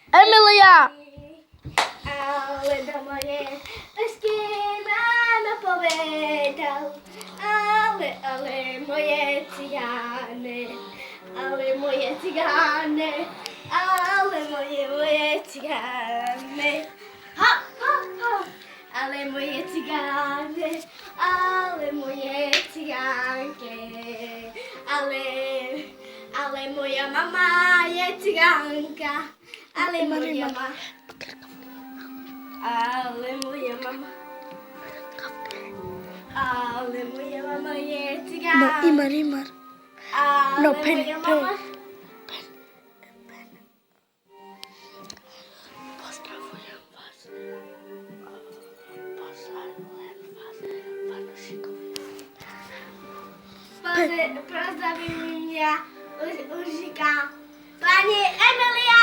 Emilia! Ale do mojej lásky máma povedal, ale moje cigáne, ale moje cigáne, ale moje cigáne. Ha, ha, ha. Ale moje cigáne, ale moje cigánke, ale moja mama je cigánka, ale moja mama. Ale moja mama je No, cigánka. Imar. Ale No, pen. moja mama. Pozdravujem vás. Pozdravujem vás, fanúšikovia. Pozdravím mňa, už říká pani Emilia.